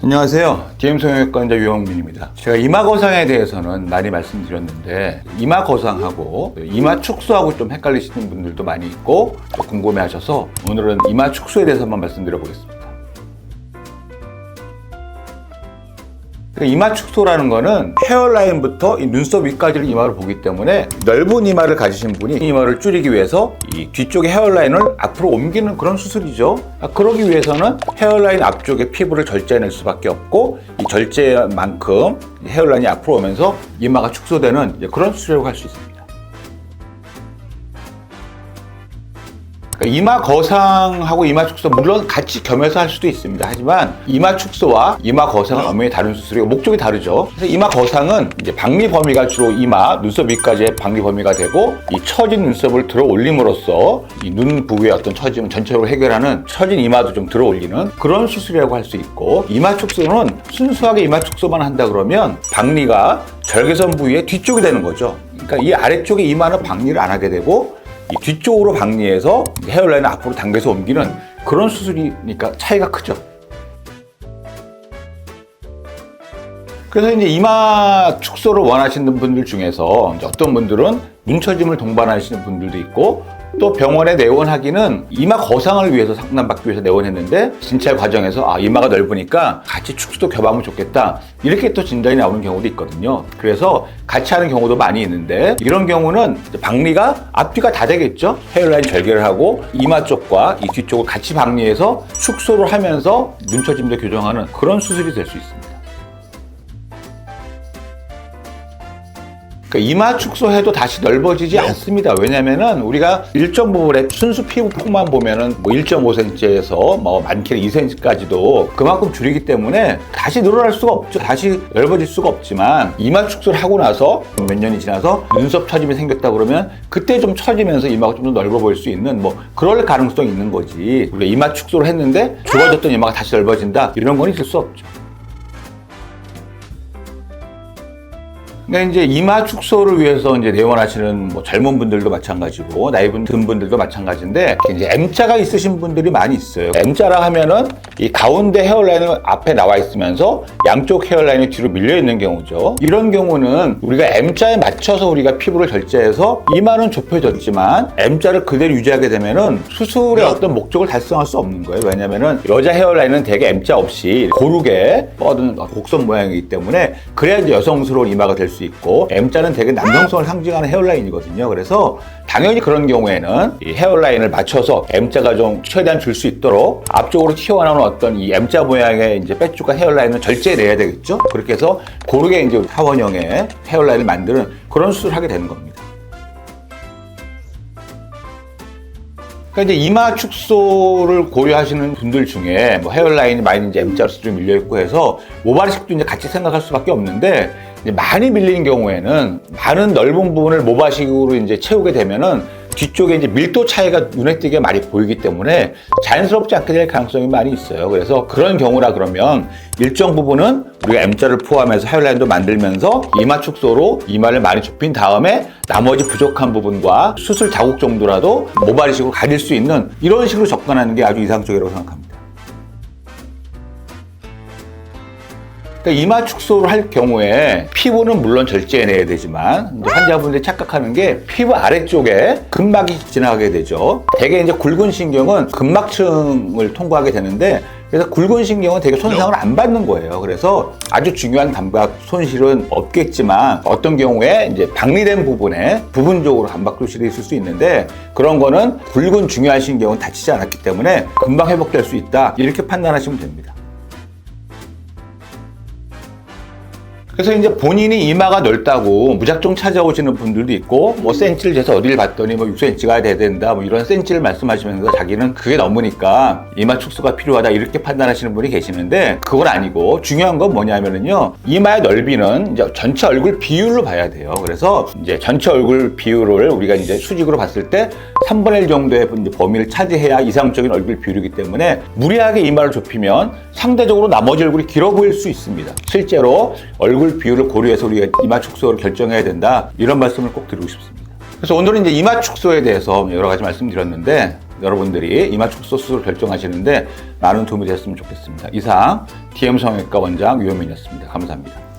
안녕하세요. DM성형외과의자 유영민입니다. 제가 이마 거상에 대해서는 많이 말씀드렸는데 이마 거상하고 이마 축소하고 좀 헷갈리시는 분들도 많이 있고 또 궁금해하셔서 오늘은 이마 축소에 대해서 한번 말씀드려 보겠습니다. 이마 축소라는 거는 헤어라인부터 이 눈썹 위까지를 이마를 보기 때문에 넓은 이마를 가지신 분이 이마를 줄이기 위해서 이 뒤쪽의 헤어라인을 앞으로 옮기는 그런 수술이죠. 그러기 위해서는 헤어라인 앞쪽에 피부를 절제해낼 수밖에 없고 이 절제만큼 헤어라인이 앞으로 오면서 이마가 축소되는 그런 수술이라고 할 수 있습니다. 이마 거상하고 이마 축소 물론 같이 겸해서 할 수도 있습니다. 하지만 이마 축소와 이마 거상은 엄연히 다른 수술이고 목적이 다르죠. 그래서 이마 거상은 이제 박리 범위가 주로 이마 눈썹 위까지의 박리 범위가 되고 이 처진 눈썹을 들어 올림으로써 이 눈 부위의 어떤 처짐을 전체적으로 해결하는 처진 이마도 좀 들어 올리는 그런 수술이라고 할 수 있고, 이마 축소는 순수하게 이마 축소만 한다 그러면 박리가 절개선 부위의 뒤쪽이 되는 거죠. 그러니까 이 아래쪽에 이마는 박리를 안 하게 되고 이 뒤쪽으로 박리해서 헤어라인을 앞으로 당겨서 옮기는 그런 수술이니까 차이가 크죠. 그래서 이제 이마 축소를 원하시는 분들 중에서 이제 어떤 분들은 눈처짐을 동반하시는 분들도 있고, 또 병원에 내원하기는 이마 거상을 위해서 상담받기 위해서 내원했는데 진찰 과정에서 이마가 넓으니까 같이 축소도 겸하면 좋겠다, 이렇게 또 진단이 나오는 경우도 있거든요. 그래서 같이 하는 경우도 많이 있는데, 이런 경우는 박리가 앞뒤가 다 되겠죠. 헤어라인 절개를 하고 이마 쪽과 이 뒤쪽을 같이 박리해서 축소를 하면서 눈처짐도 교정하는 그런 수술이 될 수 있습니다. 이마 축소해도 다시 넓어지지 않습니다. 왜냐면은 우리가 일정 부분의 순수 피부 폭만 보면은 1.5cm에서 많게는 2cm까지도 그만큼 줄이기 때문에 다시 늘어날 수가 없죠. 다시 넓어질 수가 없지만, 이마 축소를 하고 나서 몇 년이 지나서 눈썹 처짐이 생겼다 그러면 그때 좀 처지면서 이마가 좀 더 넓어 보일 수 있는 그럴 가능성이 있는 거지. 우리가 이마 축소를 했는데 좁아졌던 이마가 다시 넓어진다, 이런 건 있을 수 없죠. 근데 이제 이마 축소를 위해서 이제 내원하시는 젊은 분들도 마찬가지고 나이 든 분들도 마찬가지인데, 이제 M자가 있으신 분들이 많이 있어요. M자라 하면은 이 가운데 헤어라인은 앞에 나와 있으면서 양쪽 헤어라인이 뒤로 밀려 있는 경우죠. 이런 경우는 우리가 M자에 맞춰서 우리가 피부를 절제해서 이마는 좁혀졌지만 M자를 그대로 유지하게 되면은 수술의 어떤 목적을 달성할 수 없는 거예요. 왜냐면은 여자 헤어라인은 대개 M자 없이 고르게 뻗은 곡선 모양이기 때문에 그래야 이제 여성스러운 이마가 될 수 있고, M자는 되게 남성성을 상징하는 헤어라인이거든요. 그래서 당연히 그런 경우에는 이 헤어라인을 맞춰서 M자가 좀 최대한 줄 수 있도록 앞쪽으로 튀어나오는 어떤 이 M자 모양의 이제 빼쭉한 헤어라인을 절제해내야 되겠죠. 그렇게 해서 고르게 이제 타원형의 헤어라인을 만드는 그런 수술을 하게 되는 겁니다. 그러니까 이제 이마 축소를 고려하시는 분들 중에 헤어라인이 많이 이제 M자로 좀 밀려 있고 해서 모발이식도 이제 같이 생각할 수밖에 없는데, 이제 많이 밀린 경우에는 많은 넓은 부분을 모발식으로 이제 채우게 되면은 뒤쪽에 이제 밀도 차이가 눈에 띄게 많이 보이기 때문에 자연스럽지 않게 될 가능성이 많이 있어요. 그래서 그런 경우라 그러면 일정 부분은 우리가 M자를 포함해서 헤어라인도 만들면서 이마 축소로 이마를 많이 좁힌 다음에 나머지 부족한 부분과 수술 자국 정도라도 모발이식으로 가릴 수 있는 이런 식으로 접근하는 게 아주 이상적이라고 생각합니다. 그러니까 이마 축소를 할 경우에 피부는 물론 절제해내야 되지만, 환자분들이 착각하는 게 피부 아래쪽에 근막이 지나가게 되죠. 대개 이제 굵은 신경은 근막층을 통과하게 되는데, 그래서 굵은 신경은 되게 손상을 안 받는 거예요. 그래서 아주 중요한 감각 손실은 없겠지만 어떤 경우에 이제 박리된 부분에 부분적으로 감각 손실이 있을 수 있는데, 그런 거는 굵은 중요한 신경은 다치지 않았기 때문에 금방 회복될 수 있다, 이렇게 판단하시면 됩니다. 그래서 이제 본인이 이마가 넓다고 무작정 찾아오시는 분들도 있고, 센치를 재서 어디를 봤더니 6cm가 돼야 된다, 이런 센치를 말씀하시면서 자기는 그게 넘으니까 이마 축소가 필요하다, 이렇게 판단하시는 분이 계시는데, 그건 아니고 중요한 건 뭐냐면은요, 이마의 넓이는 이제 전체 얼굴 비율로 봐야 돼요. 그래서 이제 전체 얼굴 비율을 우리가 이제 수직으로 봤을 때 3분의 1 정도의 범위를 차지해야 이상적인 얼굴 비율이기 때문에 무리하게 이마를 좁히면 상대적으로 나머지 얼굴이 길어 보일 수 있습니다. 실제로 얼굴 비율을 고려해서 우리가 이마 축소를 결정해야 된다, 이런 말씀을 꼭 드리고 싶습니다. 그래서 오늘은 이제 이마 축소에 대해서 여러 가지 말씀드렸는데, 여러분들이 이마 축소 수술 결정하시는데 많은 도움이 되셨으면 좋겠습니다. 이상 DM 성형외과 원장 유현민이었습니다. 감사합니다.